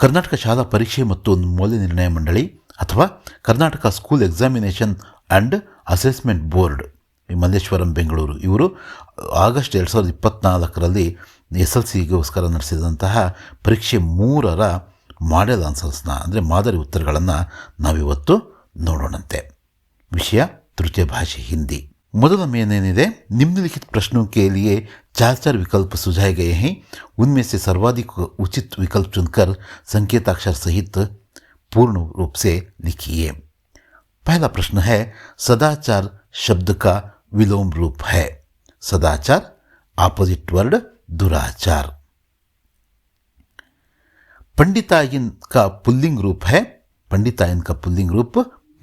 ಕರ್ನಾಟಕ ಶಾಲಾ ಪರೀಕ್ಷೆ ಮತ್ತು ಮೌಲ್ಯನಿರ್ಣಯ ಮಂಡಳಿ ಅಥವಾ Karnataka school examination and assessment board Malleshwaram Bengaluru ಇವರು ಆಗಸ್ಟ್ 2024ರಲ್ಲಿ SLCಗೋಸ್ಕರ ನಡೆಸಿದಂತಹ ಪರೀಕ್ಷೆ 3ರ ಮಾಡೆಲ್ ಆನ್ಸರ್ಸ್ನ ಅಂದರೆ ಮಾದರಿ ಉತ್ತರಗಳನ್ನು ನಾವಿವತ್ತು ನೋಡೋಣಂತೆ. ವಿಷಯ तृतीय भाषा हिंदी. ಮೊದಲ ಮೇನೇನಿದೆ, निम्नलिखित प्रश्नों के लिए 4 विकल्प सुझाए गए हैं. उनमें से सर्वाधिक उचित विकल्प चुनकर संकेताक्षर सहित पूर्ण रूप से लिखिए. पहला प्रश्न है, सदाचार शब्द का विलोम रूप है. सदाचार ऑपोजिट वर्ड दुराचार. पंडितायन का पुल्लिंग रूप है. पंडितायन का पुल्लिंग रूप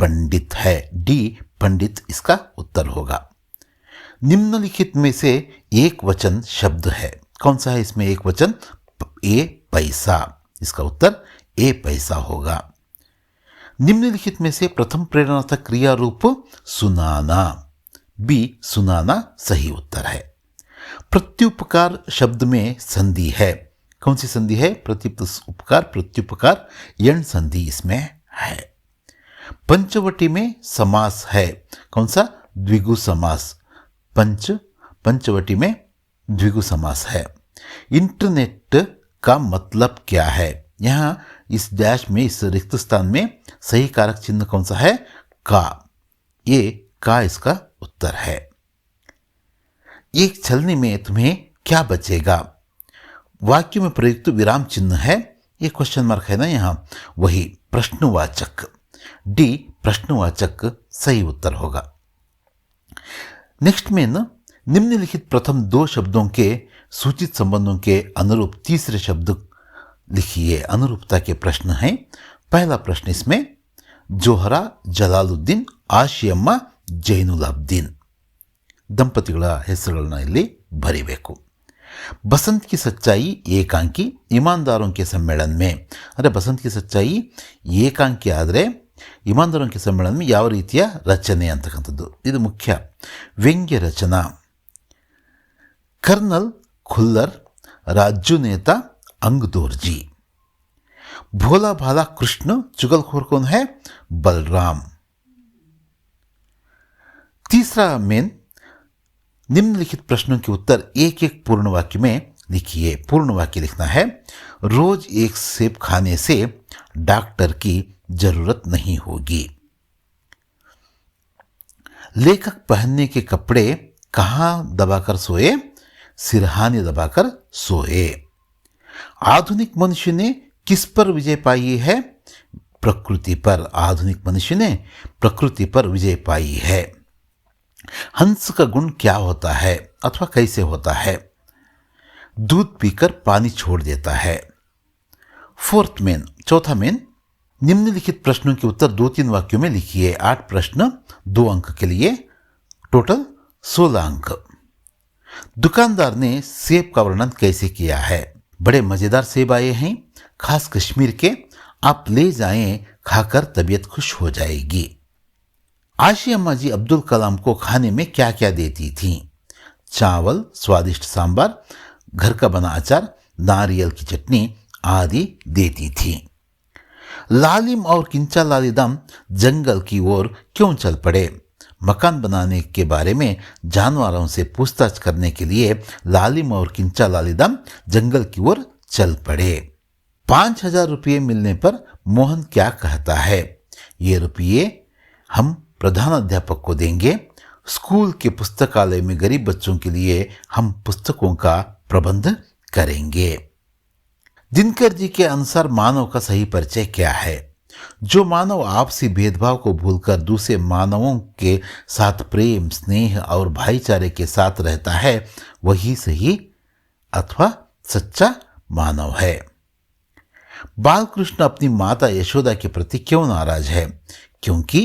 पंडित है. डी पंडित इसका उत्तर होगा. निम्नलिखित में से एक वचन शब्द है. कौन सा है इसमें एक वचन? ए पैसा. इसका उत्तर ए पैसा होगा. निम्नलिखित में से प्रथम प्रेरणार्थक क्रिया रूप सुनाना. बी सुनाना सही उत्तर है. प्रत्युपकार शब्द में संधि है. कौन सी संधि है? प्रत्युपकार प्रत्युपकार यण संधि इसमें है. पंचवटी में समास है. कौन सा? द्विगु समास. पंचवटी में द्विगु समास है. इंटरनेट का मतलब क्या है? यहाँ इस डैश में इस रिक्त स्थान में सही कारक चिन्ह कौन सा है? का. ये का इसका उत्तर है. एक छलनी में तुम्हें क्या बचेगा? वाक्य में प्रयुक्त विराम चिन्ह है. ये क्वेश्चन मार्क है ना यहाँ, वही प्रश्नवाचक. डी प्रश्नवाचक सही उत्तर होगा. नेक्स्ट में निम्नलिखित प्रथम 2 शब्दों के सूचित संबंधों के अनुरूप तीसरे शब्द लिखिए. अनुरूपता के प्रश्न हैं. पहला प्रश्न इसमें, जोहरा जलालुद्दीन आशियಮ್ಮ ಜೈನುಲಾಬ್ದೀನ್ ದಂಪತಿಗಳ ಹೆಸರುಗಳನ್ನ ಇಲ್ಲಿ ಬರಿಬೇಕು. बसंत की सच्चाई एकांकी ईमानदारों के सम्मेलन में. अरे बसंत की सच्चाई ಏಕಾಂಕಿ ಆದರೆ ईमानदारों के सम्मेलन में ಯಾವ ರೀತಿಯ ರಚನೆ ಅಂತಕ್ಕಂಥದ್ದು ಇದು ಮುಖ್ಯ. ವ್ಯಂಗ್ಯ ರಚನಾ. कर्नल खुल्लर राज्य नेता अंगदोरजी. भोला भाला कृष्ण चुगलखोर कौन है? बलराम. तीसरा मेन, निम्नलिखित प्रश्नों के उत्तर एक एक पूर्ण वाक्य में लिखिए. पूर्ण वाक्य लिखना है. रोज एक सेब खाने से डॉक्टर की जरूरत नहीं होगी. लेखक पहनने के कपड़े कहाँ दबाकर सोए? सिरहाने दबाकर सोए. आधुनिक मनुष्य ने किस पर विजय पाई है? प्रकृति पर. आधुनिक मनुष्य ने प्रकृति पर विजय पाई है. हंस का गुण क्या होता है अथवा कैसे होता है? दूध पीकर पानी छोड़ देता है. फोर्थ मेन, चौथा मेन, निम्नलिखित प्रश्नों के उत्तर 2-3 वाक्यों में लिखिए. 8 प्रश्न 2 अंक के लिए, टोटल 16 अंक. दुकानदार ने सेब का वर्णन कैसे किया है? बड़े मजेदार सेब आए हैं, खास कश्मीर के, आप ले जाएं, खाकर तबीयत खुश हो जाएगी. आशी अम्मा जी अब्दुल कलाम को खाने में क्या क्या देती थीं? चावल, स्वादिष्ट सांबर, घर का बना अचार, नारियल की चटनी आदि देती थीं. लालिम और किंचा लालिदम जंगल की ओर क्यों चल पड़े? मकान बनाने के बारे में जानवरों से पूछताछ करने के लिए लालिम और किंचा लालिदम जंगल की ओर चल पड़े. 5,000 रुपये मिलने पर मोहन क्या कहता है? ये रुपये हम प्रधानाध्यापक को देंगे. स्कूल के पुस्तकालय में गरीब बच्चों के लिए हम पुस्तकों का प्रबंध करेंगे. दिनकर जी के अनुसार मानव का सही परिचय क्या है? जो मानव आपसी भेदभाव को भूलकर दूसरे मानवों के साथ प्रेम, स्नेह और भाईचारे के साथ रहता है वही सही अथवा सच्चा मानव है. बालकृष्ण अपनी माता यशोदा के प्रति क्यों नाराज है? क्योंकि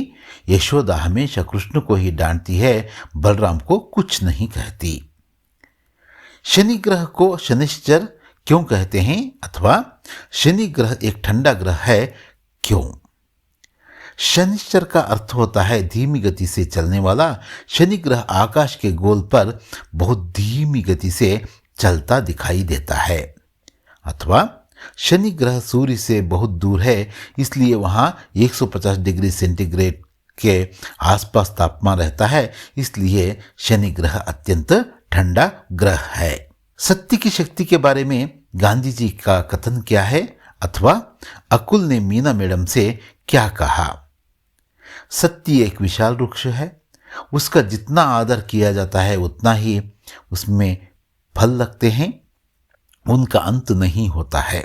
यशोदा हमेशा कृष्ण को ही डांटती है, बलराम को कुछ नहीं कहती. शनि ग्रह को शनिश्चर क्यों कहते हैं अथवा शनि ग्रह एक ठंडा ग्रह है क्यों? शनिश्चर का अर्थ होता है धीमी गति से चलने वाला. शनि ग्रह आकाश के गोल पर बहुत धीमी गति से चलता दिखाई देता है. अथवा शनि ग्रह सूर्य से बहुत दूर है, इसलिए वहाँ 150 डिग्री सेंटीग्रेड के आसपास तापमान रहता है, इसलिए शनि ग्रह अत्यंत ठंडा ग्रह है। सत्य की शक्ति के बारे में गांधी जी का कथन क्या है, अथवा अकुल ने मीना मैडम से क्या कहा? सत्य एक विशाल वृक्ष है, उसका जितना आदर किया जाता है उतना ही उसमें फल लगते हैं, उनका अंत नहीं होता है।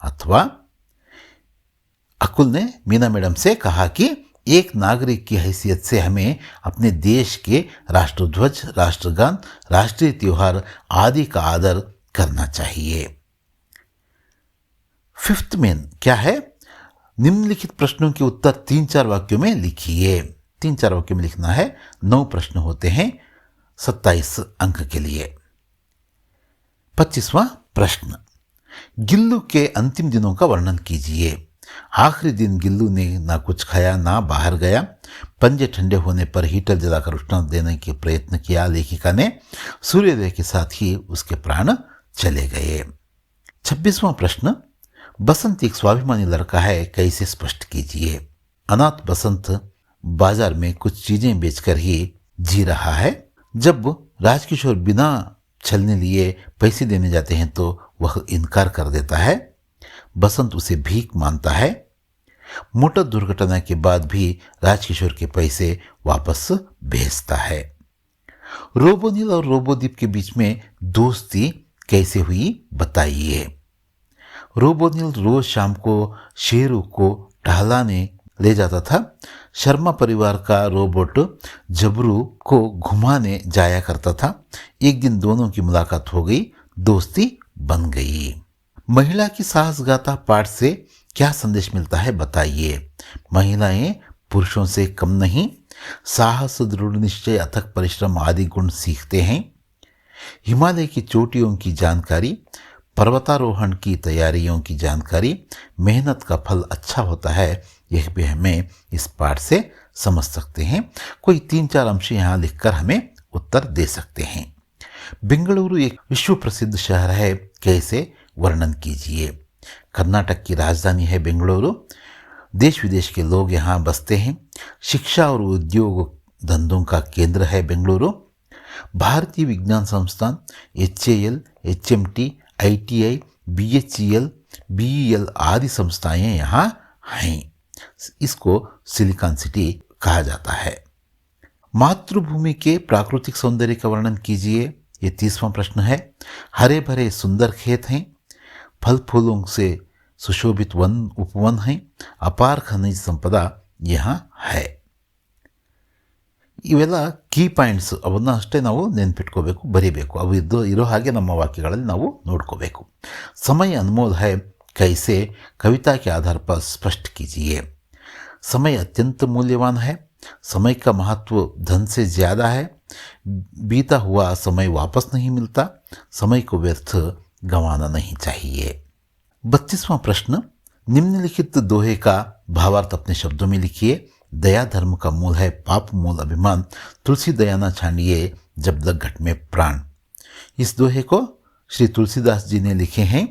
अथवा अकुल ने मीना मैडम से कहा कि एक नागरिक की हैसियत से हमें अपने देश के राष्ट्रध्वज, राष्ट्रगान, राष्ट्रीय त्योहार आदि का आदर करना चाहिए। फिफ्थ मेन क्या है? निम्नलिखित प्रश्नों के उत्तर 3-4 वाक्यों में लिखिए। 3-4 वाक्यों में लिखना है। 9 प्रश्न होते हैं 27 अंक के लिए। 25वां प्रश्न, गिल्लू के अंतिम दिनों का वर्णन कीजिए। आखिरी दिन गिल्लू ने ना कुछ खाया ना बाहर गया। पंजे ठंडे होने पर हीटर जलाकर उष्णता देने के प्रयत्न किया। लेखिका ने सूर्योदय के साथ ही उसके प्राण चले गए। 26वां प्रश्न, बसंत एक स्वाभिमानी लड़का है, कैसे स्पष्ट कीजिए। अनाथ बसंत बाजार में कुछ चीजें बेचकर ही जी रहा है। जब राजकिशोर बिना छलने लिए पैसे देने जाते हैं तो वह इनकार कर देता है। बसंत उसे भीख मानता है। मोटर दुर्घटना के बाद भी राजकिशोर के पैसे वापस भेजता है। रोबोनील और रोबोदीप के बीच में दोस्ती कैसे हुई बताइए। रोबोनील रोज शाम को शेरू को टहलाने ले जाता था। शर्मा परिवार का रोबोट जबरू को घुमाने जाया करता था। एक दिन दोनों की मुलाकात हो गई, दोस्ती बन गई। महिला की साहसगाथा पाठ से क्या संदेश मिलता है बताइए। महिलाएं पुरुषों से कम नहीं, साहस, दृढ़ निश्चय, अथक परिश्रम आदि गुण सीखते हैं। हिमालय की चोटियों की जानकारी, पर्वतारोहण की तैयारियों की जानकारी, मेहनत का फल अच्छा होता है, यह भी हमें इस पाठ से समझ सकते हैं। कोई 3-4 अंश यहाँ लिखकर हमें उत्तर दे सकते हैं। बेंगलुरु एक विश्व प्रसिद्ध शहर है, कैसे वर्णन कीजिए। कर्नाटक की राजधानी है बेंगलुरु। देश विदेश के लोग यहाँ बसते हैं। शिक्षा और उद्योग धंधों का केंद्र है बेंगलुरु। भारतीय विज्ञान संस्थान, HAL, HMT, ITI, BHEL, BEL आदि संस्थाएं यहाँ हैं। इसको सिलिकॉन सिटी कहा जाता है। मातृभूमि के प्राकृतिक सौंदर्य का वर्णन कीजिए। ये 30वां प्रश्न है। हरे भरे सुंदर खेत हैं, फल फूलों से सुशोभित वन उपवन हैं, अपार खनिज संपदा यहाँ है। ಇವೆಲ್ಲ ಕೀ ಪಾಯಿಂಟ್ಸ್, ಅವನ್ನ ಅಷ್ಟೇ ನಾವು ನೆನ್ಪಿಟ್ಕೋಬೇಕು, ಬರಿಬೇಕು. ಅವು ಇರೋ ಹಾಗೆ ನಮ್ಮ ವಾಕ್ಯಗಳಲ್ಲಿ ನಾವು ನೋಡ್ಕೋಬೇಕು. समय अनमोल है, कैसे कविता के आधार पर स्पष्ट कीजिए। समय अत्यंत मूल्यवान है। समय का महत्व धन से ज़्यादा है। बीता हुआ समय वापस नहीं मिलता। समय को व्यर्थ गंवाना नहीं चाहिए। 32वां प्रश्न, निम्नलिखित दोहे का भावार्थ अपने शब्दों में लिखिए। दया धर्म का मूल है, पाप मूल अभिमान, तुलसी दया न छानिए जब लग घट में प्राण। इस दोहे को श्री तुलसीदास जी ने लिखे हैं।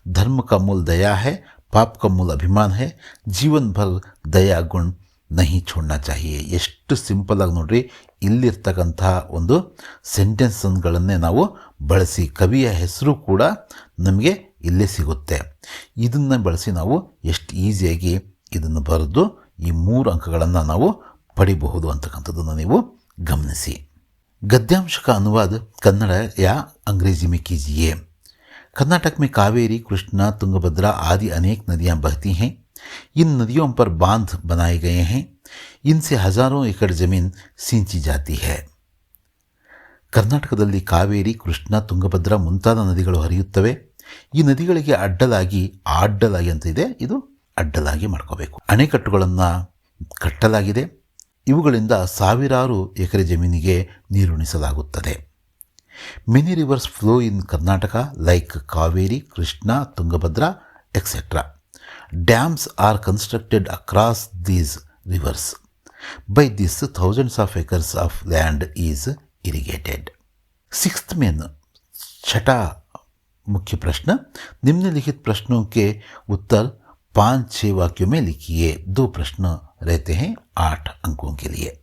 धर्म का मूल दया है, पाप का मूल अभिमान है, जीवन भर दया गुण नहीं छोड़ना चाहिए. ಎಷ್ಟು ಸಿಂಪಲ್ ಆಗಿ ನೋಡ್ರಿ, ಇಲ್ಲಿರ್ತಕ್ಕಂಥ ಒಂದು ಸೆಂಟೆನ್ಸ್ಗಳನ್ನೇ ನಾವು ಬಳಸಿ, ಕವಿಯ ಹೆಸರು ಕೂಡ ನಮಗೆ ಇಲ್ಲೇ ಸಿಗುತ್ತೆ. ಇದನ್ನು ಬಳಸಿ ನಾವು ಎಷ್ಟು ಈಸಿಯಾಗಿ ಇದನ್ನು ಬರೆದು ಈ 3 ಅಂಕಗಳನ್ನು ನಾವು ಪಡಿಬಹುದು ಅಂತಕ್ಕಂಥದ್ದನ್ನು ನೀವು ಗಮನಿಸಿ. गद्यांश का अनुवाद कन्नड़ या अंग्रेजी में कीजिए. कर्नाटक में कावेरी, कृष्णा, तुंगभद्रा आदि अनेक नदियां बहती हैं. इन नदियों पर बांध बनाए गए हैं. इनसे हजारों एकड़ जमीन सिंची जाती है. ಕರ್ನಾಟಕದಲ್ಲಿ ಕಾವೇರಿ, ಕೃಷ್ಣ, ತುಂಗಭದ್ರಾ ಮುಂತಾದ ನದಿಗಳು ಹರಿಯುತ್ತವೆ. ಈ ನದಿಗಳಿಗೆ ಅಡ್ಡಲಾಗಿ ಅಂತ ಇದೆ, ಇದು ಅಡ್ಡಲಾಗಿ ಮಾಡ್ಕೋಬೇಕು. ಅಣೆಕಟ್ಟುಗಳನ್ನು ಕಟ್ಟಲಾಗಿದೆ. ಇವುಗಳಿಂದ ಸಾವಿರಾರು ಎಕರೆ ಜಮೀನಿಗೆ ನೀರುಣಿಸಲಾಗುತ್ತದೆ. Many rivers flow in Karnataka like Kaveri, Krishna, Tungabhadra etcetera. Dams are constructed across these rivers. By this thousands of acres of land is irrigated. 6th में छठा मुख्य प्रश्न, निम्नलिखित प्रश्नों के उत्तर 5-6 वाक्यों में लिखिए। 2 प्रश्न रहते हैं 8 अंकों के लिए।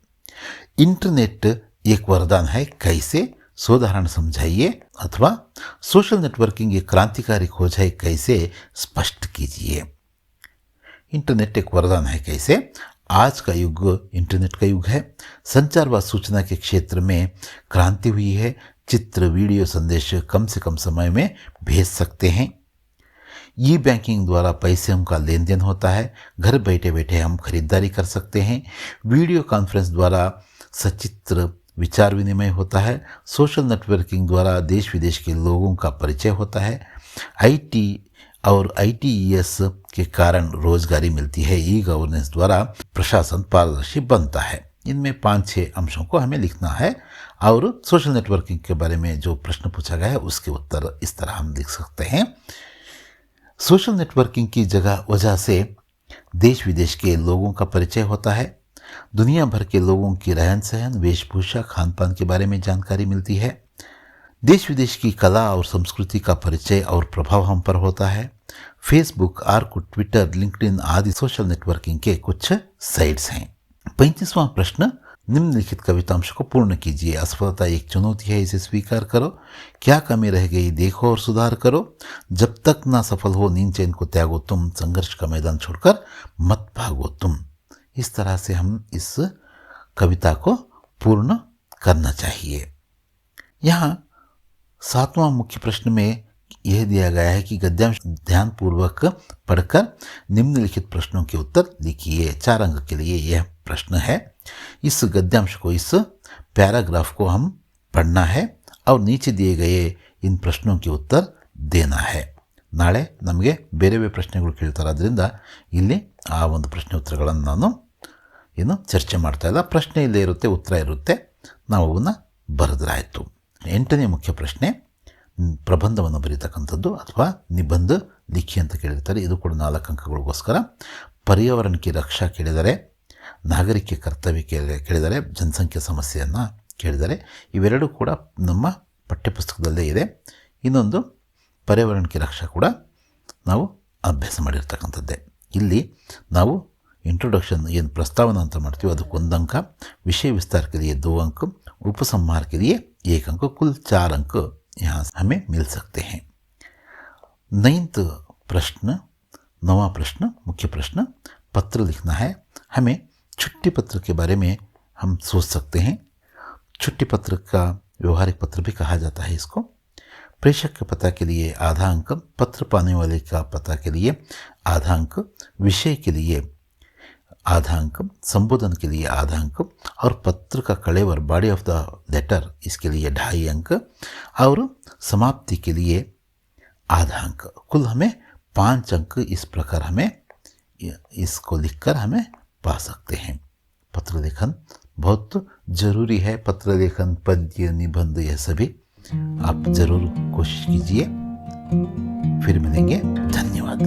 इंटरनेट एक वरदान है, कैसे? सोदाहरण समझाइए। अथवा सोशल नेटवर्किंग एक क्रांतिकारी खोज है, कैसे? स्पष्ट कीजिए। इंटरनेट एक वरदान है, कैसे? आज का युग इंटरनेट का युग है। संचार व सूचना के क्षेत्र में क्रांति हुई है। चित्र, वीडियो, संदेश कम से कम समय में भेज सकते हैं। ई बैंकिंग द्वारा पैसे का लेन देन होता है। घर बैठे बैठे हम खरीदारी कर सकते हैं। वीडियो कॉन्फ्रेंस द्वारा सचित्र विचार विनिमय होता है। सोशल नेटवर्किंग द्वारा देश विदेश के लोगों का परिचय होता है। आईटी और आईटीईएस के कारण रोजगारी मिलती है। ई गवर्नेंस द्वारा प्रशासन पारदर्शी बनता है। इनमें 5-6 अंशों को हमें लिखना है और सोशल नेटवर्किंग के बारे में जो प्रश्न पूछा गया है उसके उत्तर इस तरह हम लिख सकते हैं। सोशल नेटवर्किंग की वजह से देश विदेश के लोगों का परिचय होता है। दुनिया भर के लोगों की रहन सहन, वेशभूषा, खान पान के बारे में जानकारी मिलती है। देश विदेश की कला और संस्कृति का परिचय और प्रभाव हम पर होता है। फेसबुक, आर्कुट, ट्विटर, लिंक्डइन आदि सोशल नेटवर्किंग के कुछ साइट्स हैं। 35वां प्रश्न, निम्नलिखित कवितांश को पूर्ण कीजिए। असफलता एक चुनौती है, इसे स्वीकार करो। क्या कमी रह गई देखो और सुधार करो। जब तक ना सफल हो नींद चैन को त्यागो तुम। संघर्ष का मैदान छोड़कर मत भागो तुम। इस तरह से हम इस कविता को पूर्ण करना चाहिए। यहाँ 7वां मुख्य प्रश्न में यह दिया गया है कि गद्यांश ध्यानपूर्वक पढ़कर निम्नलिखित प्रश्नों के उत्तर लिखिए। 4 अंक के लिए यह प्रश्न है। इस गद्यांश को, इस पैराग्राफ को हम पढ़ना है और नीचे दिए गए इन प्रश्नों के उत्तर देना है। ನಾಳೆ ನಮಗೆ ಬೇರೆ ಬೇರೆ ಪ್ರಶ್ನೆಗಳು ಕೇಳ್ತಾರೆ, ಅದರಿಂದ ಇಲ್ಲಿ ಆ ಒಂದು ಪ್ರಶ್ನೆ ಉತ್ತರಗಳನ್ನು ನಾನು ಏನು ಚರ್ಚೆ ಮಾಡ್ತಾ ಇಲ್ಲ. ಪ್ರಶ್ನೆ ಇಲ್ಲೇ ಇರುತ್ತೆ, ಉತ್ತರ ಇರುತ್ತೆ, ನಾವು ಅವನ್ನ ಬರೆದ್ರಾಯಿತು. 8ನೇ ಮುಖ್ಯ ಪ್ರಶ್ನೆ, ಪ್ರಬಂಧವನ್ನು ಬರೀತಕ್ಕಂಥದ್ದು ಅಥವಾ ನಿಬಂಧ ಲಿಖಿ ಅಂತ ಕೇಳಿರ್ತಾರೆ. ಇದು ಕೂಡ 4 ಅಂಕಗಳಿಗೋಸ್ಕರ. ಪರ್ಯಾವರಣ ಕಿ ರಕ್ಷಾ ಕೇಳಿದರೆ, ನಾಗರಿಕ ಕರ್ತವ್ಯ ಕೇಳಿದರೆ, ಜನಸಂಖ್ಯೆ ಸಮಸ್ಯೆಯನ್ನು ಕೇಳಿದರೆ. ಇವೆರಡೂ ಕೂಡ ನಮ್ಮ ಪಠ್ಯಪುಸ್ತಕದಲ್ಲೇ ಇದೆ. ಇನ್ನೊಂದು पर्यावरण की रक्षा ಕೂಡ ನಾವು ಅಭ್ಯಾಸ ಮಾಡಿರ್ತಕ್ಕಂಥದ್ದೇ. ಇಲ್ಲಿ ನಾವು इंट्रोडक्शन ಏನು ಪ್ರಸ್ತಾವನ ಅಂತ ಮಾಡ್ತೀವಿ ಅದಕ್ಕೆ 1 अंक, विषय विस्तार के लिए 2 अंक, उपसंहार के लिए 1 अंक, कुल 4 अंक यहाँ हमें मिल सकते हैं. 9वां प्रश्न मुख्य प्रश्न, पत्र लिखना है. हमें छुट्टी पत्र के बारे में हम सोच सकते हैं. छुट्टी पत्र का व्यवहारिक पत्र भी कहा जाता है इसको. प्रेषक के पता के लिए आधा अंक, पत्र पाने वाले का पता के लिए आधा अंक, विषय के लिए आधा अंक, संबोधन के लिए आधा अंक और पत्र का कलेवर बॉडी ऑफ द लेटर इसके लिए 2.5 अंक और समाप्ति के लिए आधा अंक. कुल हमें 5 अंक इस प्रकार हमें इसको लिखकर हमें पा सकते हैं. पत्र लेखन बहुत ज़रूरी है. पत्र लेखन, पद्य, निबंध, यह सभी आप ज़रूर कोशिश कीजिए. फिर मिलेंगे. धन्यवाद.